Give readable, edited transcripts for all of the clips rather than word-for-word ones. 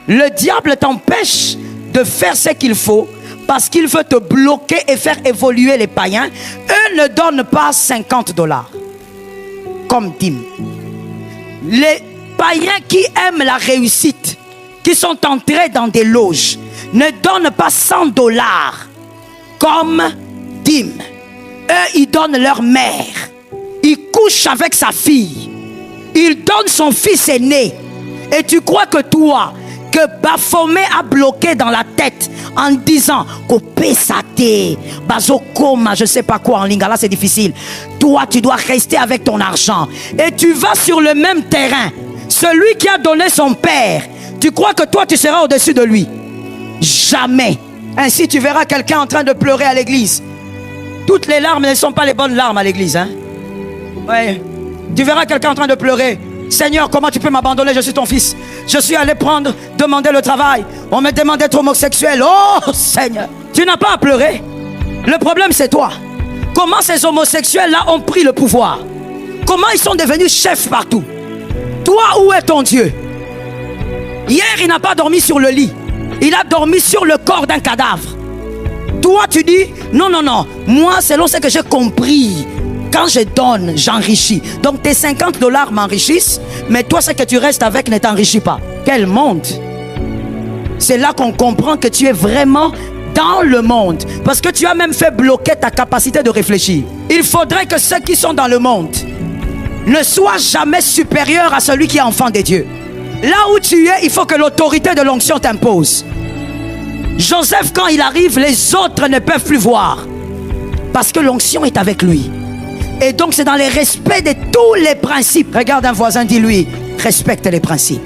Le diable t'empêche de faire ce qu'il faut parce qu'il veut te bloquer et faire évoluer les païens. Eux ne donnent pas $50 comme dîme. Les païens qui aiment la réussite, qui sont entrés dans des loges, ne donnent pas $100 comme dîme. Eux, ils donnent leur mère. Ils couchent avec sa fille. Ils donnent son fils aîné. Et tu crois que toi, que Baphomet a bloqué dans la tête en disant Kopesate, Bazokoma, je sais pas quoi en lingala, c'est difficile. Toi, tu dois rester avec ton argent. Et tu vas sur le même terrain. Celui qui a donné son père, tu crois que toi, tu seras au-dessus de lui? Jamais. Ainsi, tu verras quelqu'un en train de pleurer à l'église. Toutes les larmes ne sont pas les bonnes larmes à l'église. Hein? Ouais. Tu verras quelqu'un en train de pleurer. Seigneur, comment tu peux m'abandonner? Je suis ton fils. Je suis allé demander le travail. On me demande d'être homosexuel. Oh Seigneur, tu n'as pas à pleurer. Le problème c'est toi. Comment ces homosexuels-là ont pris le pouvoir? Comment ils sont devenus chefs partout? Toi, où est ton Dieu? Hier, il n'a pas dormi sur le lit. Il a dormi sur le corps d'un cadavre. Toi, tu dis, non, non, non. Moi, selon ce que j'ai compris, quand je donne, j'enrichis. Donc tes $50 m'enrichissent, mais toi, ce que tu restes avec ne t'enrichit pas. Quel monde! C'est là qu'on comprend que tu es vraiment dans le monde. Parce que tu as même fait bloquer ta capacité de réfléchir. Il faudrait que ceux qui sont dans le monde ne soient jamais supérieurs à celui qui est enfant de Dieu. Là où tu es, il faut que l'autorité de l'onction t'impose. Joseph, quand il arrive, les autres ne peuvent plus voir. Parce que l'onction est avec lui. Et donc c'est dans le respect de tous les principes. Regarde un voisin, dis-lui, respecte les principes.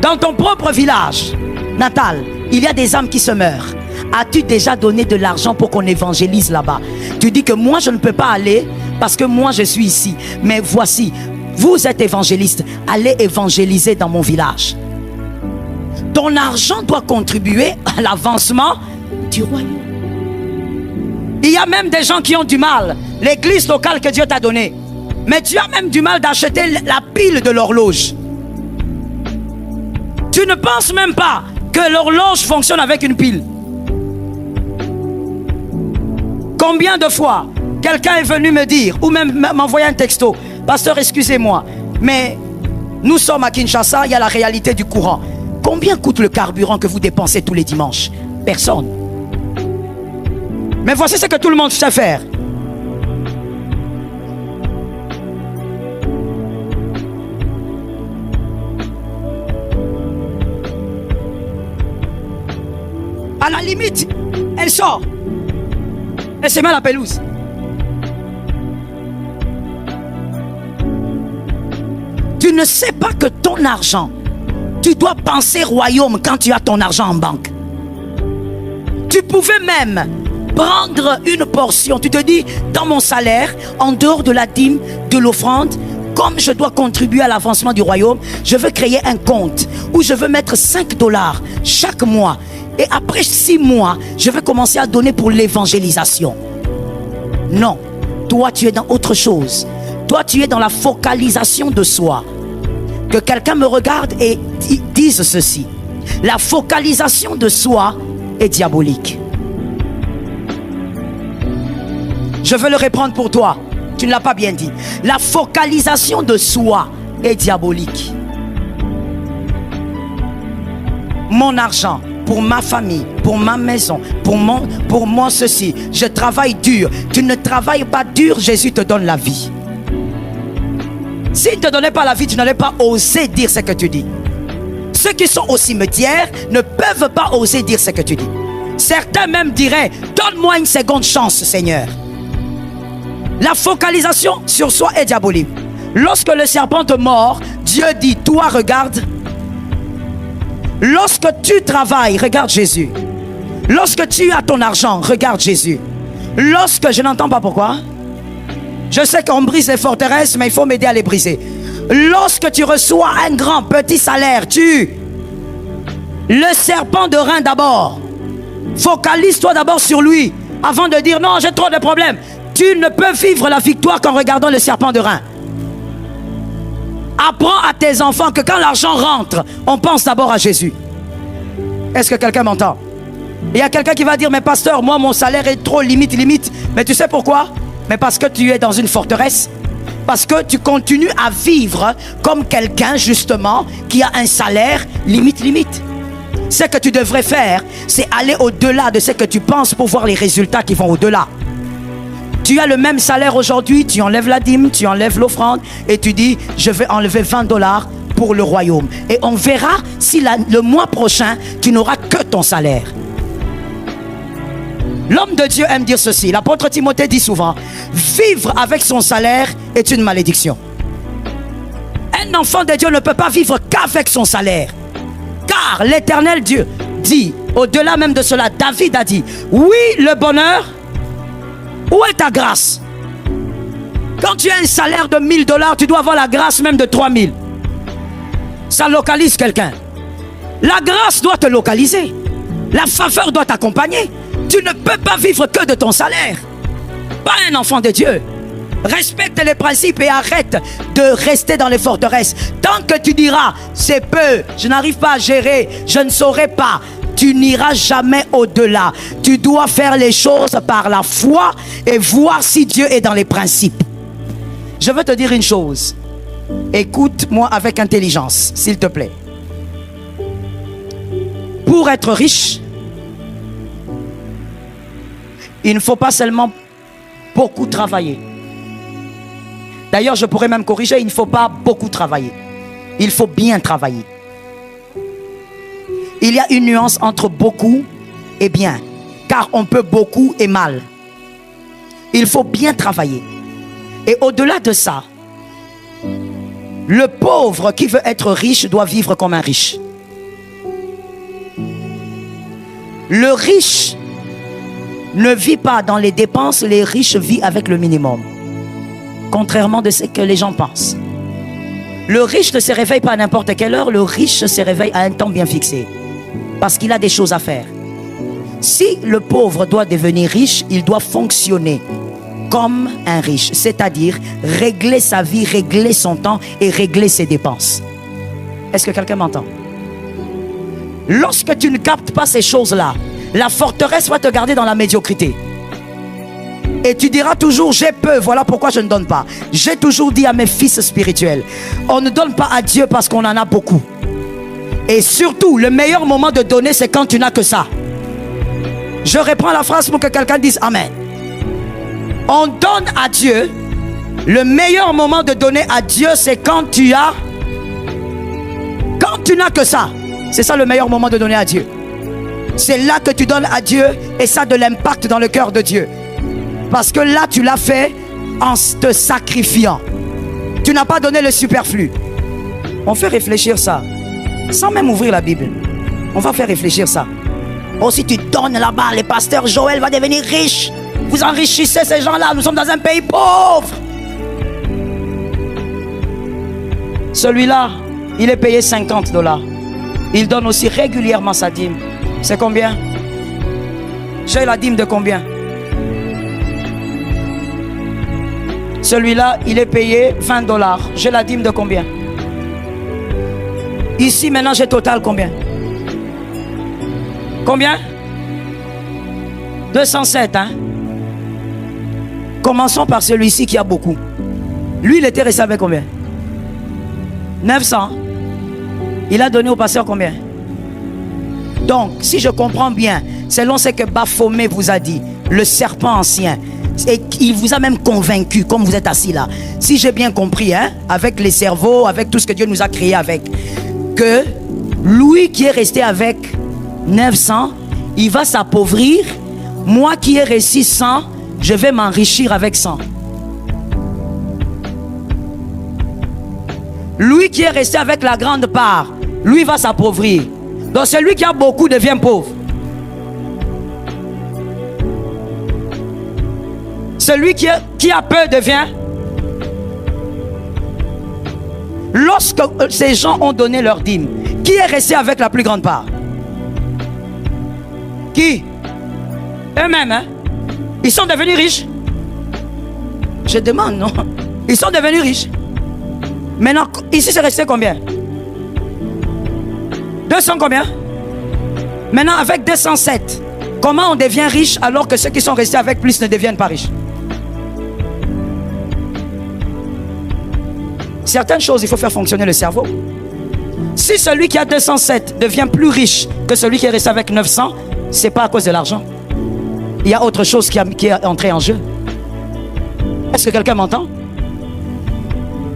Dans ton propre village natal, il y a des âmes qui se meurent. As-tu déjà donné de l'argent pour qu'on évangélise là-bas? Tu dis que moi je ne peux pas aller parce que moi je suis ici. Mais voici, vous êtes évangéliste, allez évangéliser dans mon village. Ton argent doit contribuer à l'avancement du royaume. Il y a même des gens qui ont du mal. L'église locale que Dieu t'a donnée, mais tu as même du mal d'acheter la pile de l'horloge. Tu ne penses même pas que l'horloge fonctionne avec une pile. Combien de fois quelqu'un est venu me dire, ou même m'envoyer un texto, pasteur, excusez-moi, mais nous sommes à Kinshasa, il y a la réalité du courant. Combien coûte le carburant que vous dépensez tous les dimanches? Personne. Mais voici ce que tout le monde sait faire. À la limite, elle sort. Elle se met à la pelouse. Tu ne sais pas que ton argent, tu dois penser royaume quand tu as ton argent en banque. Tu pouvais même prendre une portion. Tu te dis, dans mon salaire, en dehors de la dîme, de l'offrande, comme je dois contribuer à l'avancement du royaume, je veux créer un compte où je veux mettre $5 chaque mois. Et après 6 mois, je vais commencer à donner pour l'évangélisation. Non, toi tu es dans autre chose. Toi tu es dans la focalisation de soi. Que quelqu'un me regarde et dise ceci: la focalisation de soi est diabolique. Je veux le reprendre pour toi. Tu ne l'as pas bien dit. La focalisation de soi est diabolique. Mon argent, pour ma famille, pour ma maison, pour moi ceci. Je travaille dur. Tu ne travailles pas dur, Jésus te donne la vie. S'il ne te donnait pas la vie, tu n'allais pas oser dire ce que tu dis. Ceux qui sont au cimetière ne peuvent pas oser dire ce que tu dis. Certains même diraient, donne-moi une seconde chance, Seigneur. La focalisation sur soi est diabolique. Lorsque le serpent te mord, Dieu dit, toi regarde. Lorsque tu travailles, regarde Jésus. Lorsque tu as ton argent, regarde Jésus. Lorsque, je n'entends pas pourquoi. Je sais qu'on brise les forteresses, mais il faut m'aider à les briser. Lorsque tu reçois un grand petit salaire, le serpent de rein d'abord. Focalise-toi d'abord sur lui avant de dire non, j'ai trop de problèmes. Tu ne peux vivre la victoire qu'en regardant le serpent de rein. Apprends à tes enfants que quand l'argent rentre, on pense d'abord à Jésus. Est-ce que quelqu'un m'entend? Il y a quelqu'un qui va dire, mais pasteur, moi mon salaire est trop limite. Mais tu sais pourquoi? Mais parce que tu es dans une forteresse. Parce que tu continues à vivre comme quelqu'un justement qui a un salaire limite. Ce que tu devrais faire, c'est aller au-delà de ce que tu penses pour voir les résultats qui vont au-delà. Tu as le même salaire aujourd'hui, tu enlèves la dîme, tu enlèves l'offrande et tu dis, je vais enlever 20 $ pour le royaume. Et on verra si le mois prochain, tu n'auras que ton salaire. L'homme de Dieu aime dire ceci. L'apôtre Timothée dit souvent, vivre avec son salaire est une malédiction. Un enfant de Dieu ne peut pas vivre qu'avec son salaire. Car l'Éternel Dieu dit, au-delà même de cela, David a dit, oui, le bonheur, où est ta grâce? Quand tu as un salaire de 1000 $, tu dois avoir la grâce même de 3000. Ça localise quelqu'un. La grâce doit te localiser. La faveur doit t'accompagner. Tu ne peux pas vivre que de ton salaire. Pas un enfant de Dieu. Respecte les principes et arrête de rester dans les forteresses. Tant que tu diras, c'est peu, je n'arrive pas à gérer, je ne saurai pas, tu n'iras jamais au-delà. Tu dois faire les choses par la foi et voir si Dieu est dans les principes. Je veux te dire une chose. Écoute-moi avec intelligence, s'il te plaît. Pour être riche, il ne faut pas seulement beaucoup travailler. D'ailleurs, je pourrais même corriger, il ne faut pas beaucoup travailler. Il faut bien travailler. Il y a une nuance entre beaucoup et bien. Car on peut beaucoup et mal. Il faut bien travailler. Et au-delà de ça, le pauvre qui veut être riche doit vivre comme un riche. Le riche ne vit pas dans les dépenses, les riches vivent avec le minimum. Contrairement de ce que les gens pensent. Le riche ne se réveille pas à n'importe quelle heure, le riche se réveille à un temps bien fixé. Parce qu'il a des choses à faire. Si le pauvre doit devenir riche, il doit fonctionner comme un riche. C'est-à-dire régler sa vie, régler son temps et régler ses dépenses. Est-ce que quelqu'un m'entend? Lorsque tu ne captes pas ces choses-là, la forteresse va te garder dans la médiocrité. Et tu diras toujours, j'ai peu, voilà pourquoi je ne donne pas. J'ai toujours dit à mes fils spirituels, on ne donne pas à Dieu parce qu'on en a beaucoup. Et surtout, le meilleur moment de donner, c'est quand tu n'as que ça. Je reprends la phrase pour que quelqu'un dise Amen. On donne à Dieu. Le meilleur moment de donner à Dieu, c'est quand tu as... Quand tu n'as que ça. C'est ça le meilleur moment de donner à Dieu. C'est là que tu donnes à Dieu et ça a de l'impact dans le cœur de Dieu. Parce que là, tu l'as fait en te sacrifiant. Tu n'as pas donné le superflu. On fait réfléchir ça. Sans même ouvrir la Bible. On va faire réfléchir ça. Oh, si tu donnes là-bas, le pasteur Joël va devenir riche. Vous enrichissez ces gens-là. Nous sommes dans un pays pauvre. Celui-là, il est payé 50 $. Il donne aussi régulièrement sa dîme. C'est combien? J'ai la dîme de combien? Celui-là, il est payé 20 $. J'ai la dîme de combien? Ici, maintenant, j'ai total combien? Combien? 207, hein? Commençons par celui-ci qui a beaucoup. Lui, il était resté avec combien? 900. Il a donné au pasteur combien? Donc, si je comprends bien, selon ce que Baphomet vous a dit, le serpent ancien, et il vous a même convaincu, comme vous êtes assis là, si j'ai bien compris, hein, avec les cerveaux, avec tout ce que Dieu nous a créé avec, que lui qui est resté avec 900, il va s'appauvrir. Moi qui ai reçu 100, je vais m'enrichir avec 100. Lui qui est resté avec la grande part, lui va s'appauvrir. Donc celui qui a beaucoup devient pauvre. Celui qui a peu devient. Lorsque ces gens ont donné leur dîme, qui est resté avec la plus grande part? Qui? Eux-mêmes, hein? Ils sont devenus riches. Je demande, non? Ils sont devenus riches. Maintenant, ici c'est resté combien? 200 combien? Maintenant, avec 207, comment on devient riche alors que ceux qui sont restés avec plus ne deviennent pas riches? Certaines choses, il faut faire fonctionner le cerveau. Si celui qui a 207 devient plus riche que celui qui est resté avec 900, ce n'est pas à cause de l'argent. Il y a autre chose qui est entrée en jeu. Est-ce que quelqu'un m'entend?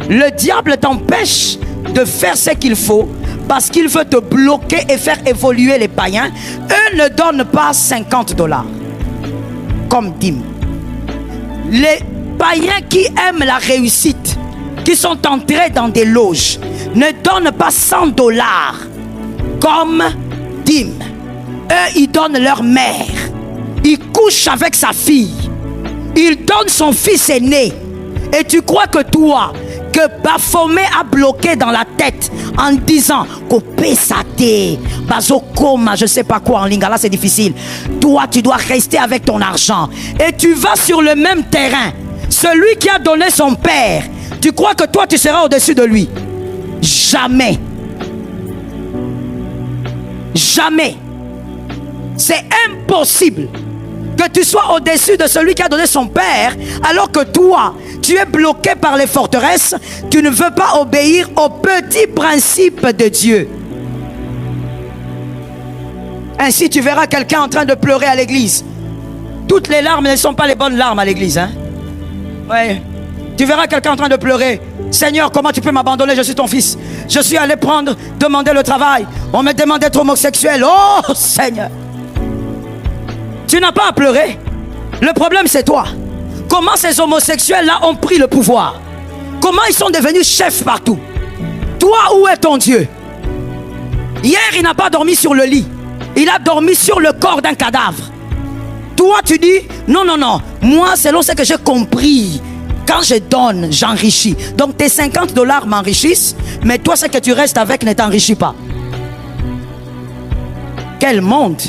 Le diable t'empêche de faire ce qu'il faut parce qu'il veut te bloquer et faire évoluer les païens. Eux ne donnent pas 50 $ comme dîme. Les païens qui aiment la réussite, qui sont entrés dans des loges, ne donnent pas 100 $ comme dîme. Eux, ils donnent leur mère. Ils couchent avec sa fille. Ils donnent son fils aîné. Et tu crois que toi, que Baphomet a bloqué dans la tête en disant Kopesate, Bazokoma, je sais pas quoi en lingala, c'est difficile. Toi, tu dois rester avec ton argent. Et tu vas sur le même terrain. Celui qui a donné son père, tu crois que toi, tu seras au-dessus de lui? Jamais. Jamais. C'est impossible que tu sois au-dessus de celui qui a donné son père, alors que toi, tu es bloqué par les forteresses, tu ne veux pas obéir aux petits principes de Dieu. Ainsi, tu verras quelqu'un en train de pleurer à l'église. Toutes les larmes ne sont pas les bonnes larmes à l'église, hein? Ouais. Tu verras quelqu'un en train de pleurer. Seigneur, comment tu peux m'abandonner? Je suis ton fils. Je suis allé demander le travail. On me demande d'être homosexuel. Oh Seigneur. Tu n'as pas à pleurer. Le problème c'est toi. Comment ces homosexuels-là ont pris le pouvoir? Comment ils sont devenus chefs partout? Toi, où est ton Dieu? Hier, il n'a pas dormi sur le lit. Il a dormi sur le corps d'un cadavre. Toi, tu dis, non, non, non. Moi, selon ce que j'ai compris, quand je donne, j'enrichis. Donc tes 50 $ m'enrichissent, mais toi, ce que tu restes avec ne t'enrichit pas. Quel monde!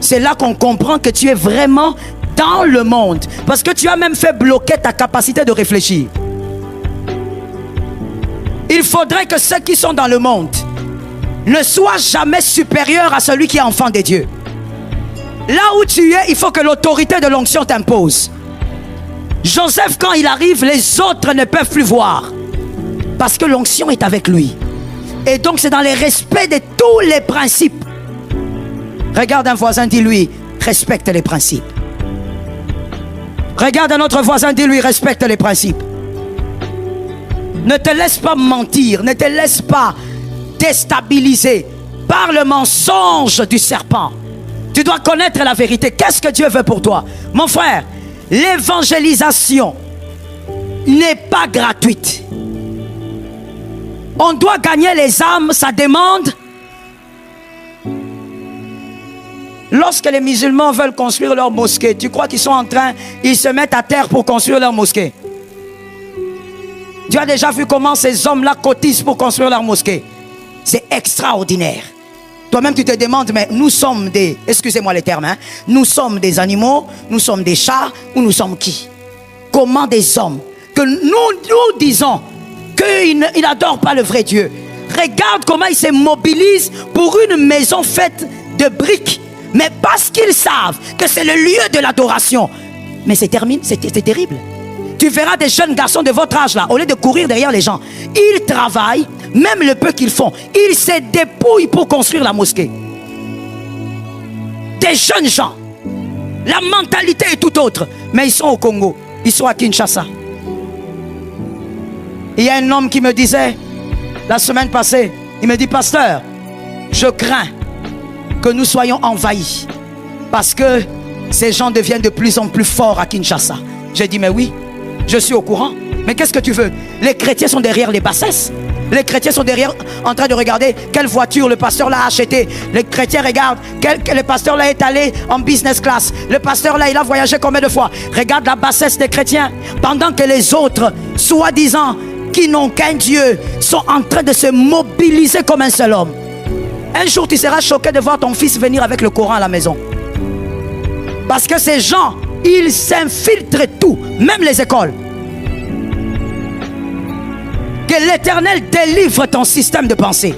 C'est là qu'on comprend que tu es vraiment dans le monde. Parce que tu as même fait bloquer ta capacité de réfléchir. Il faudrait que ceux qui sont dans le monde ne soient jamais supérieurs à celui qui est enfant de Dieu. Là où tu es, il faut que l'autorité de l'onction t'impose. Joseph, quand il arrive, les autres ne peuvent plus voir. Parce que l'onction est avec lui. Et donc c'est dans le respect de tous les principes. Regarde un voisin, dis-lui, respecte les principes. Regarde un autre voisin, dis-lui, respecte les principes. Ne te laisse pas mentir, ne te laisse pas déstabiliser par le mensonge du serpent. Tu dois connaître la vérité. Qu'est-ce que Dieu veut pour toi? Mon frère, l'évangélisation n'est pas gratuite. On doit gagner les âmes, ça demande. Lorsque les musulmans veulent construire leur mosquée, tu crois qu'ils sont en train, ils se mettent à terre pour construire leur mosquée? Tu as déjà vu comment ces hommes-là cotisent pour construire leur mosquée? C'est extraordinaire. Toi-même tu te demandes, mais nous sommes des, excusez-moi les termes, hein, nous sommes des animaux, nous sommes des chats, ou nous sommes qui? Comment des hommes que nous disons qu'ils n'adorent pas le vrai Dieu? Regarde comment ils se mobilisent pour une maison faite de briques. Mais parce qu'ils savent que c'est le lieu de l'adoration. Mais c'est terrible. Tu verras des jeunes garçons de votre âge là, au lieu de courir derrière les gens, ils travaillent, même le peu qu'ils font, ils se dépouillent pour construire la mosquée. Des jeunes gens, la mentalité est tout autre. Mais ils sont au Congo, ils sont à Kinshasa. Il y a un homme qui me disait, la semaine passée, il me dit, pasteur, je crains que nous soyons envahis parce que ces gens deviennent de plus en plus forts à Kinshasa. J'ai dit, mais oui, je suis au courant. Mais qu'est-ce que tu veux? Les chrétiens sont derrière les bassesses. Les chrétiens sont derrière en train de regarder quelle voiture le pasteur l'a acheté. Les chrétiens regardent le pasteur là est allé en business class. Le pasteur là il a voyagé combien de fois? Regarde la bassesse des chrétiens. Pendant que les autres, soi-disant qui n'ont qu'un Dieu, sont en train de se mobiliser comme un seul homme. Un jour tu seras choqué de voir ton fils venir avec le Coran à la maison. Parce que ces gens, ils s'infiltrent tout, même les écoles. Que l'Éternel délivre ton système de pensée.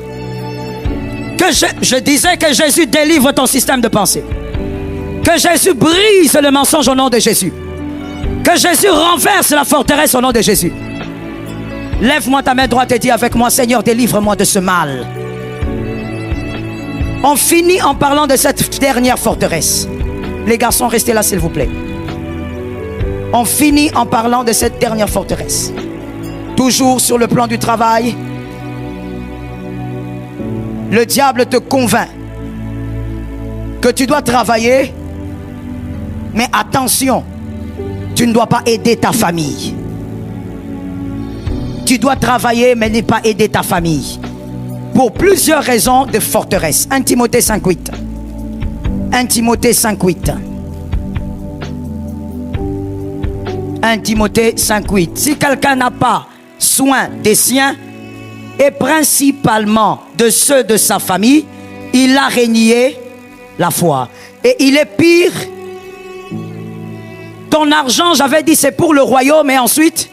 Que je disais que Jésus délivre ton système de pensée. Que Jésus brise le mensonge au nom de Jésus. Que Jésus renverse la forteresse au nom de Jésus. Lève-moi ta main droite et dis avec moi, Seigneur, délivre-moi de ce mal. On finit en parlant de cette dernière forteresse. Les garçons, restez là s'il vous plaît. On finit en parlant de cette dernière forteresse. Toujours sur le plan du travail. Le diable te convainc que tu dois travailler, mais attention, tu ne dois pas aider ta famille. Tu dois travailler, mais ne pas aider ta famille. Pour plusieurs raisons de forteresse. 1 Timothée 5,8. 1 Timothée 5,8. 1 Timothée 5,8. Si quelqu'un n'a pas soin des siens, et principalement de ceux de sa famille, il a renié la foi. Et il est pire. Ton argent, j'avais dit, c'est pour le royaume. Et ensuite,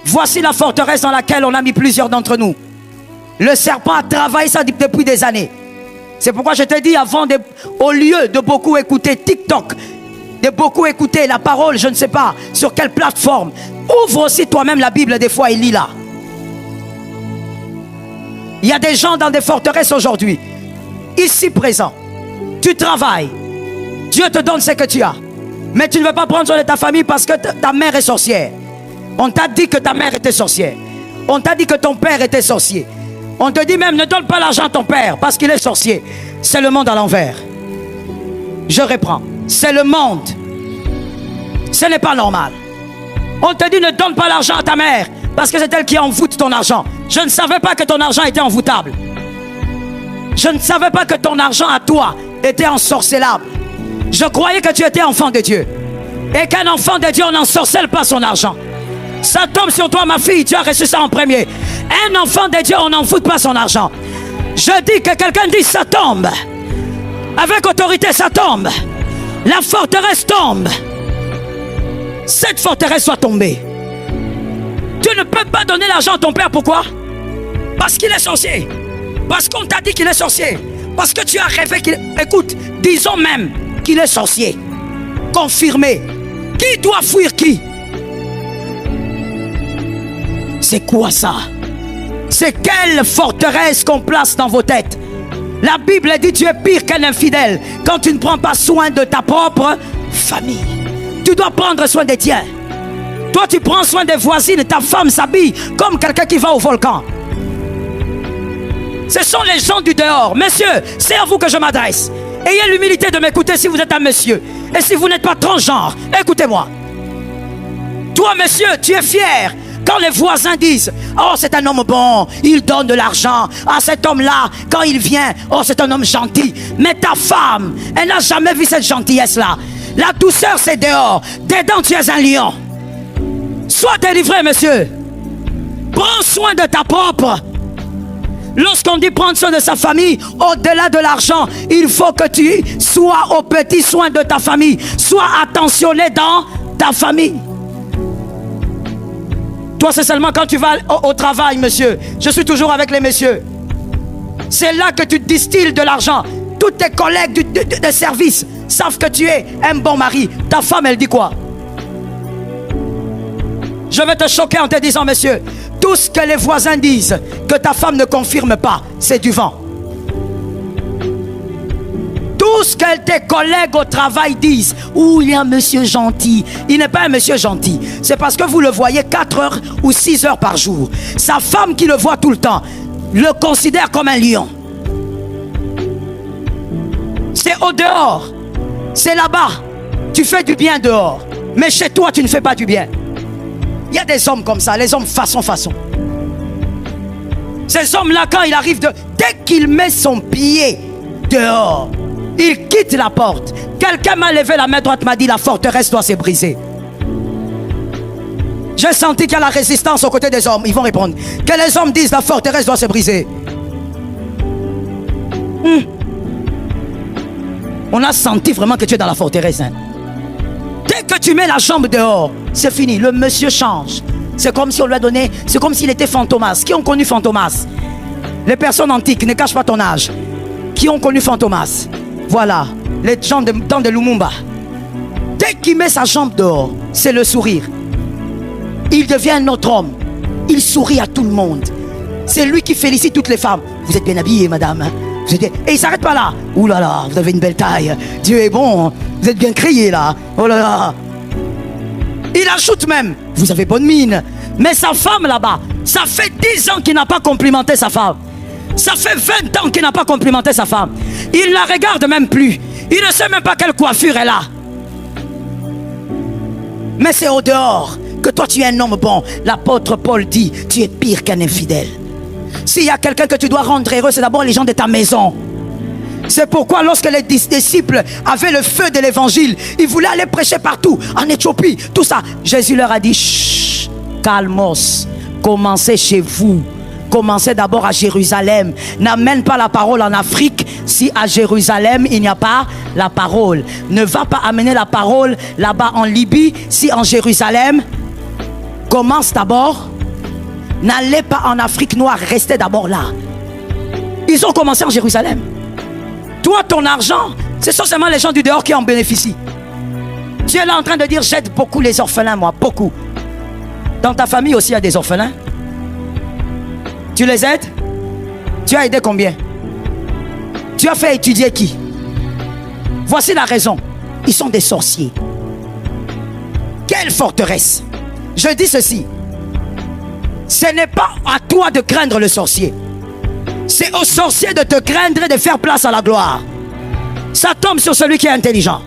voici la forteresse dans laquelle on a mis plusieurs d'entre nous. Le serpent a travaillé ça depuis des années. C'est pourquoi je te dis, au lieu de beaucoup écouter TikTok, de beaucoup écouter la parole, je ne sais pas sur quelle plateforme, ouvre aussi toi-même la Bible des fois et lis-la. Il y a des gens dans des forteresses aujourd'hui, ici présents. Tu travailles, Dieu te donne ce que tu as, mais tu ne veux pas prendre soin de ta famille parce que ta mère est sorcière. On t'a dit que ta mère était sorcière. On t'a dit que ton père était sorcier. On te dit même, ne donne pas l'argent à ton père parce qu'il est sorcier. C'est le monde à l'envers. Je reprends. C'est le monde. Ce n'est pas normal. On te dit, ne donne pas l'argent à ta mère parce que c'est elle qui envoûte ton argent. Je ne savais pas que ton argent était envoûtable. Je ne savais pas que ton argent à toi était ensorcelable. Je croyais que tu étais enfant de Dieu. Et qu'un enfant de Dieu, on n'ensorcelle pas son argent. Ça tombe sur toi, ma fille, tu as reçu ça en premier. Un enfant de Dieu, on n'en fout pas son argent. Je dis que quelqu'un dise ça tombe. Avec autorité, ça tombe. La forteresse tombe. Cette forteresse doit tomber. Tu ne peux pas donner l'argent à ton père, pourquoi? Parce qu'il est sorcier. Parce qu'on t'a dit qu'il est sorcier. Parce que tu as rêvé qu'il... Écoute, disons même qu'il est sorcier. Confirmé. Qui doit fuir qui? C'est quoi ça? C'est quelle forteresse qu'on place dans vos têtes? La Bible dit tu es pire qu'un infidèle quand tu ne prends pas soin de ta propre famille. Tu dois prendre soin des tiens. Toi tu prends soin des voisines, ta femme s'habille comme quelqu'un qui va au volcan. Ce sont les gens du dehors. Messieurs, c'est à vous que je m'adresse. Ayez l'humilité de m'écouter si vous êtes un monsieur. Et si vous n'êtes pas transgenre, écoutez-moi. Toi monsieur, tu es fier quand les voisins disent « Oh, c'est un homme bon, il donne de l'argent. Ah, cet homme-là, quand il vient, oh, c'est un homme gentil. » Mais ta femme, elle n'a jamais vu cette gentillesse-là. La douceur, c'est dehors. Dedans, tu es un lion. Sois délivré, monsieur. Prends soin de ta propre. Lorsqu'on dit prendre soin de sa famille, au-delà de l'argent, il faut que tu sois au petit soin de ta famille. Sois attentionné dans ta famille. Toi, c'est seulement quand tu vas au travail, monsieur. Je suis toujours avec les messieurs. C'est là que tu distilles de l'argent. Tous tes collègues de service savent que tu es un bon mari. Ta femme, elle dit quoi? Je vais te choquer en te disant, monsieur, tout ce que les voisins disent, que ta femme ne confirme pas, c'est du vent. Tout ce que tes collègues au travail disent, ou il y a un monsieur gentil, il n'est pas un monsieur gentil. C'est parce que vous le voyez 4 heures ou 6 heures par jour. Sa femme qui le voit tout le temps, le considère comme un lion. C'est au dehors. C'est là-bas. Tu fais du bien dehors. Mais chez toi, tu ne fais pas du bien. Il y a des hommes comme ça, les hommes façon. Ces hommes-là, quand il arrive dès qu'il met son pied dehors, il quitte la porte. Quelqu'un m'a levé la main droite, m'a dit la forteresse doit se briser. J'ai senti qu'il y a la résistance aux côtés des hommes. Ils vont répondre. Que les hommes disent la forteresse doit se briser. On a senti vraiment que tu es dans la forteresse. Dès que tu mets la jambe dehors, c'est fini. Le monsieur change. C'est comme si on lui a donné, c'est comme s'il était Fantomas. Qui ont connu Fantomas? Les personnes antiques, ne cache pas ton âge. Qui ont connu Fantomas? Voilà, les gens dans de Lumumba. Dès qu'il met sa jambe dehors, c'est le sourire. Il devient un autre homme. Il sourit à tout le monde. C'est lui qui félicite toutes les femmes. Vous êtes bien habillée, madame. Vous êtes bien... Et il ne s'arrête pas là. Ouh là là, vous avez une belle taille. Dieu est bon. Vous êtes bien crié là. Oh là là. Il ajoute même, vous avez bonne mine. Mais sa femme là-bas, ça fait 10 ans qu'il n'a pas complimenté sa femme. Ça fait 20 ans qu'il n'a pas complimenté sa femme. Il ne la regarde même plus. Il ne sait même pas quelle coiffure elle a. Mais c'est au dehors que toi tu es un homme bon. L'apôtre Paul dit, tu es pire qu'un infidèle. S'il y a quelqu'un que tu dois rendre heureux, c'est d'abord les gens de ta maison. C'est pourquoi lorsque les disciples avaient le feu de l'évangile, ils voulaient aller prêcher partout, en Éthiopie, tout ça. Jésus leur a dit, chut, calmos, commencez chez vous. Commencez d'abord à Jérusalem. N'amène pas la parole en Afrique si à Jérusalem il n'y a pas la parole. Ne va pas amener la parole là-bas en Libye si en Jérusalem. Commence d'abord. N'allez pas en Afrique noire, restez d'abord là. Ils ont commencé en Jérusalem. Toi, ton argent, ce sont seulement les gens du dehors qui en bénéficient. Tu es là en train de dire, j'aide beaucoup les orphelins, moi, beaucoup. Dans ta famille aussi, il y a des orphelins. Tu les aides? Tu as aidé combien? Tu as fait étudier qui? Voici la raison. Ils sont des sorciers. Quelle forteresse! Je dis ceci. Ce n'est pas à toi de craindre le sorcier. C'est au sorcier de te craindre et de faire place à la gloire. Ça tombe sur celui qui est intelligent.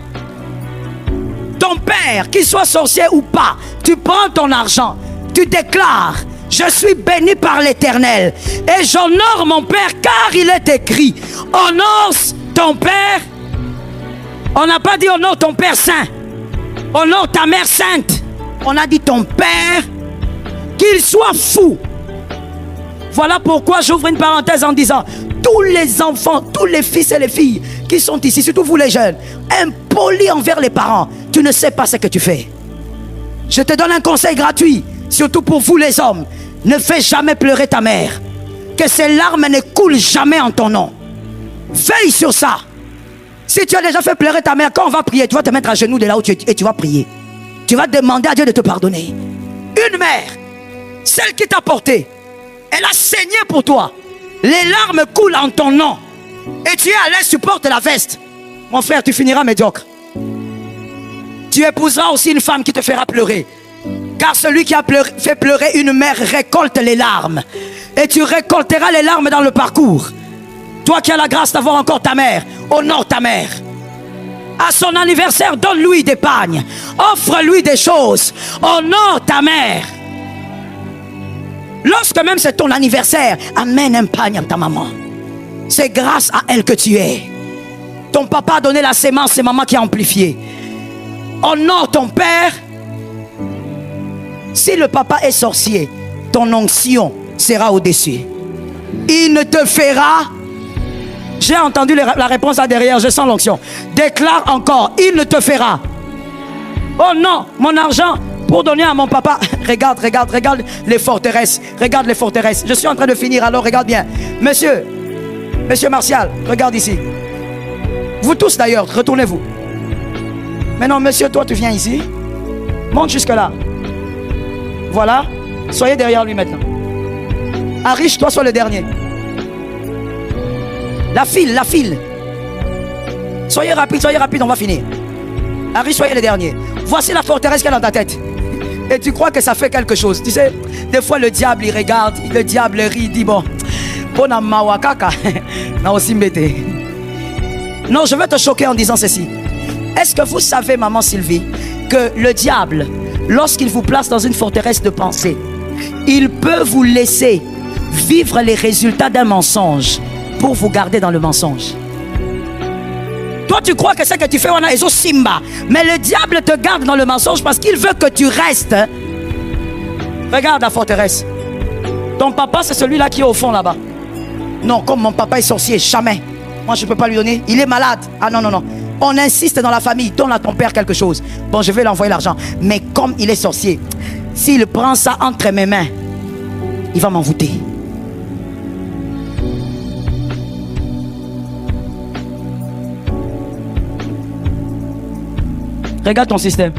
Ton père, qu'il soit sorcier ou pas, tu prends ton argent, tu déclares, je suis béni par l'Éternel et j'honore mon père car il est écrit, honore ton père. On n'a pas dit honore ton père saint, honore ta mère sainte. On a dit ton père, qu'il soit fou. Voilà pourquoi j'ouvre une parenthèse en disant, tous les enfants, tous les fils et les filles qui sont ici, surtout vous les jeunes, impolis envers les parents, tu ne sais pas ce que tu fais. Je te donne un conseil gratuit, surtout pour vous les hommes. Ne fais jamais pleurer ta mère. Que ses larmes ne coulent jamais en ton nom. Veille sur ça. Si tu as déjà fait pleurer ta mère, quand on va prier, tu vas te mettre à genoux de là où tu es et tu vas prier. Tu vas demander à Dieu de te pardonner. Une mère, celle qui t'a porté, elle a saigné pour toi. Les larmes coulent en ton nom. Et tu es à l'aise, tu portes la veste. Mon frère, tu finiras médiocre. Tu épouseras aussi une femme qui te fera pleurer. Car celui qui a fait pleurer une mère récolte les larmes. Et tu récolteras les larmes dans le parcours. Toi qui as la grâce d'avoir encore ta mère, honore ta mère. À son anniversaire, donne-lui des pagnes. Offre-lui des choses. Honore ta mère. Lorsque même c'est ton anniversaire, amène un pagne à ta maman. C'est grâce à elle que tu es. Ton papa a donné la sémence, c'est maman qui a amplifié. Honore ton père. Si le papa est sorcier, ton onction sera au-dessus. Il ne te fera. J'ai entendu la réponse là derrière, je sens l'onction. Déclare encore, il ne te fera. Oh non, mon argent pour donner à mon papa. Regarde les forteresses. Regarde les forteresses. Je suis en train de finir, alors regarde bien. Monsieur Martial, regarde ici. Vous tous d'ailleurs, retournez-vous. Maintenant, monsieur, toi tu viens ici. Monte jusque là. Voilà. Soyez derrière lui maintenant. Arish, toi sois le dernier. La file. Soyez rapide, on va finir. Arish, soyez le dernier. Voici la forteresse qu'elle a dans ta tête. Et tu crois que ça fait quelque chose. Tu sais, des fois le diable il regarde, le diable rit, il dit bon, non, je vais te choquer en disant ceci. Est-ce que vous savez, maman Sylvie, que le diable, lorsqu'il vous place dans une forteresse de pensée, il peut vous laisser vivre les résultats d'un mensonge pour vous garder dans le mensonge. Toi tu crois que ce que tu fais on a Ezo Simba, mais le diable te garde dans le mensonge parce qu'il veut que tu restes. Regarde la forteresse. Ton papa c'est celui-là qui est au fond là-bas. Non, comme mon papa est sorcier, jamais. Moi je ne peux pas lui donner, il est malade. Ah non. On insiste dans la famille, donne à ton père quelque chose. Bon, je vais l'envoyer l'argent. Mais comme il est sorcier, s'il prend ça entre mes mains, il va m'envoûter. Regarde ton système.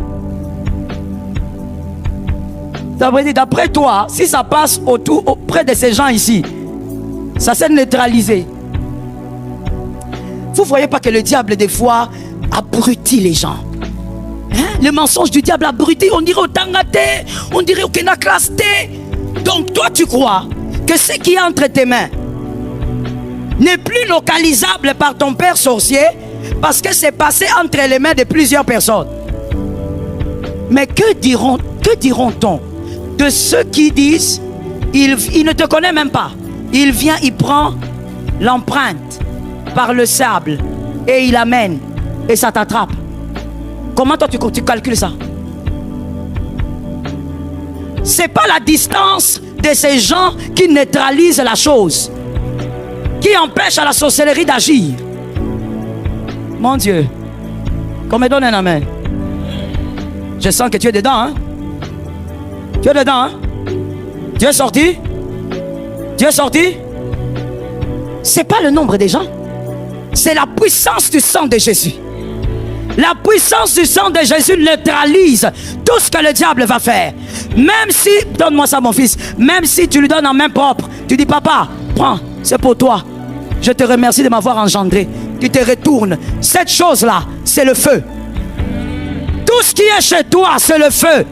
D'après toi, si ça passe auprès de ces gens ici, ça s'est neutralisé. Vous ne voyez pas que le diable, des fois, abrutit les gens. Hein? Le mensonge du diable abrutit. On dirait au tangaté, on dirait au kenaklasté. Donc toi, tu crois que ce qui est entre tes mains n'est plus localisable par ton père sorcier parce que c'est passé entre les mains de plusieurs personnes. Mais que diront-on de ceux qui disent il ne te connaît même pas. Il vient, il prend l'empreinte par le sable et il amène et ça t'attrape. Comment toi tu calcules ça? C'est pas la distance de ces gens qui neutralisent la chose, qui empêche à la sorcellerie d'agir. Mon Dieu, qu'on me donne un amen. Je sens que tu es dedans, hein? Tu es dedans, hein? Tu es sorti? Tu es sorti? C'est pas le nombre des gens, c'est la puissance du sang de Jésus. La puissance du sang de Jésus neutralise tout ce que le diable va faire. Même si, donne-moi ça mon fils, même si tu lui donnes en main propre, tu dis papa, prends, c'est pour toi. Je te remercie de m'avoir engendré. Tu te retournes. Cette chose-là, c'est le feu. Tout ce qui est chez toi, c'est le feu.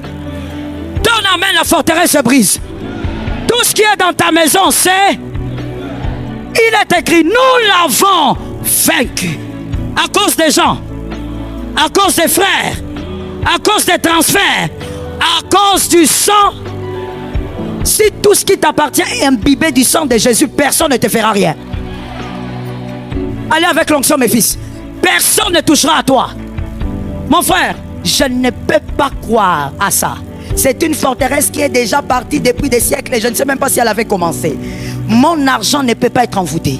Donne en main, la forteresse se brise. Tout ce qui est dans ta maison, c'est... Il est écrit, nous l'avons vaincu. À cause des gens, à cause des frères, à cause des transferts, à cause du sang. Si tout ce qui t'appartient est imbibé du sang de Jésus, personne ne te fera rien. Allez avec l'onction, mes fils. Personne ne touchera à toi. Mon frère, je ne peux pas croire à ça. C'est une forteresse qui est déjà partie depuis des siècles et je ne sais même pas si elle avait commencé. Mon argent ne peut pas être envoûté.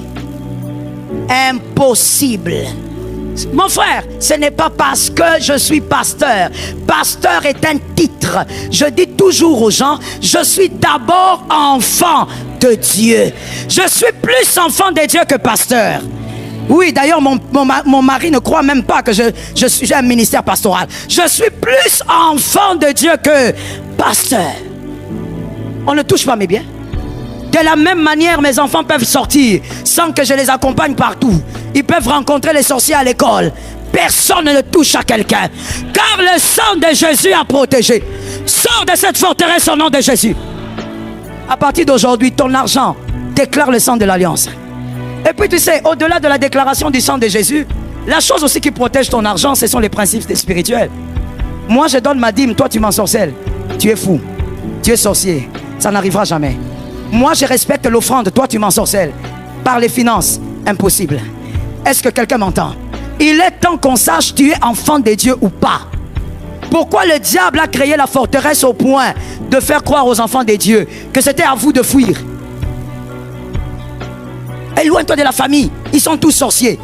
Impossible. Mon frère, ce n'est pas parce que je suis pasteur. Pasteur est un titre. Je dis toujours aux gens, je suis d'abord enfant de Dieu. Je suis plus enfant de Dieu que pasteur. Oui, d'ailleurs, mon mari ne croit même pas que j'ai un ministère pastoral. Je suis plus enfant de Dieu que pasteur. On ne touche pas mes biens. De la même manière, mes enfants peuvent sortir sans que je les accompagne partout. Ils peuvent rencontrer les sorciers à l'école. Personne ne touche à quelqu'un. Car le sang de Jésus a protégé. Sors de cette forteresse au nom de Jésus. À partir d'aujourd'hui, ton argent déclare le sang de l'alliance. Et puis tu sais, au-delà de la déclaration du sang de Jésus, la chose aussi qui protège ton argent, ce sont les principes spirituels. Moi, je donne ma dîme, toi tu m'ensorcelles. Tu es fou, tu es sorcier. Ça n'arrivera jamais. Moi, je respecte l'offrande, toi tu m'ensorcelles. Par les finances, impossible. Est-ce que quelqu'un m'entend? Il est temps qu'on sache tu es enfant de Dieu ou pas. Pourquoi le diable a créé la forteresse au point de faire croire aux enfants de Dieu que c'était à vous de fuir? Éloigne-toi de la famille, ils sont tous sorciers.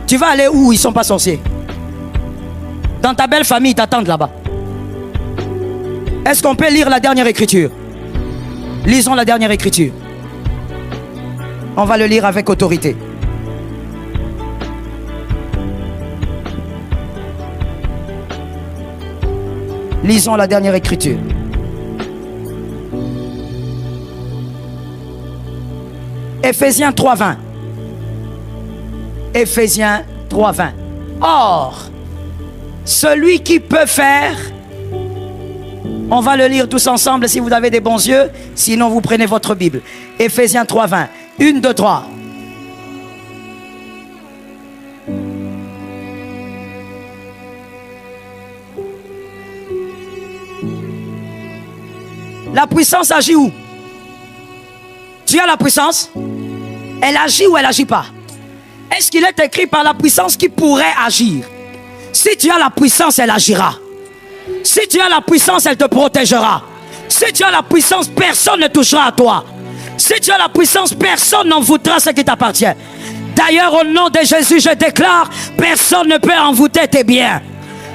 Tu vas aller où ils ne sont pas sorciers? Dans ta belle famille, ils t'attendent là-bas. Est-ce qu'on peut lire la dernière écriture? Lisons la dernière écriture. On va le lire avec autorité. Lisons la dernière écriture. Éphésiens 3:20. Éphésiens 3:20. Or, celui qui peut faire... On va le lire tous ensemble si vous avez des bons yeux. Sinon, vous prenez votre Bible. Éphésiens 3:20. 1, 2, 3. La puissance agit où? Tu as la puissance? Elle agit ou elle n'agit pas? Est-ce qu'il est écrit par la puissance qui pourrait agir? Si tu as la puissance, elle agira. Si tu as la puissance, elle te protégera. Si tu as la puissance, personne ne touchera à toi. Si tu as la puissance, personne n'envoûtera ce qui t'appartient. D'ailleurs, au nom de Jésus, je déclare, personne ne peut envoûter tes biens.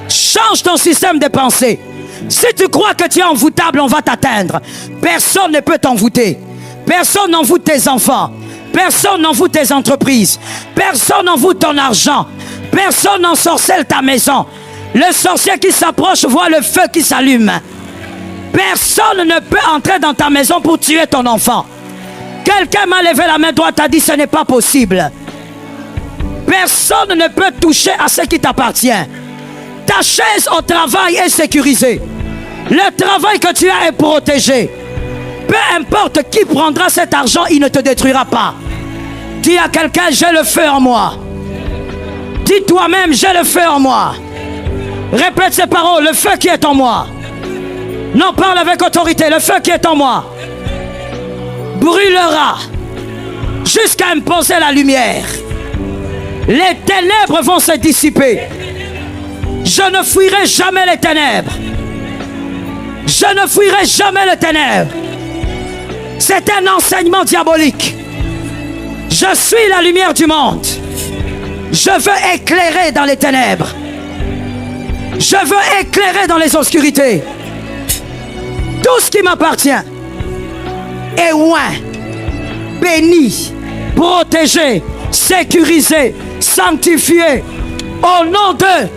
Change ton système de pensée. Si tu crois que tu es envoûtable, on va t'atteindre. Personne ne peut t'envoûter. Personne n'envoûte tes enfants. Personne n'envoûte tes entreprises. Personne n'envoûte ton argent. Personne n'ensorcelle ta maison. Le sorcier qui s'approche voit le feu qui s'allume. Personne ne peut entrer dans ta maison pour tuer ton enfant. Quelqu'un m'a levé la main droite, a dit ce n'est pas possible. Personne ne peut toucher à ce qui t'appartient. Ta chaise au travail est sécurisée. Le travail que tu as est protégé. Peu importe qui prendra cet argent, il ne te détruira pas. Dis à quelqu'un, j'ai le feu en moi. Dis toi-même, j'ai le feu en moi. Répète ces paroles, le feu qui est en moi. Non, parle avec autorité, le feu qui est en moi brûlera jusqu'à imposer la lumière. Les ténèbres vont se dissiper. Je ne fuirai jamais les ténèbres. Je ne fuirai jamais les ténèbres. C'est un enseignement diabolique. Je suis la lumière du monde. Je veux éclairer dans les ténèbres. Je veux éclairer dans les obscurités. Tout ce qui m'appartient est loin, béni, protégé, sécurisé, sanctifié. Au nom de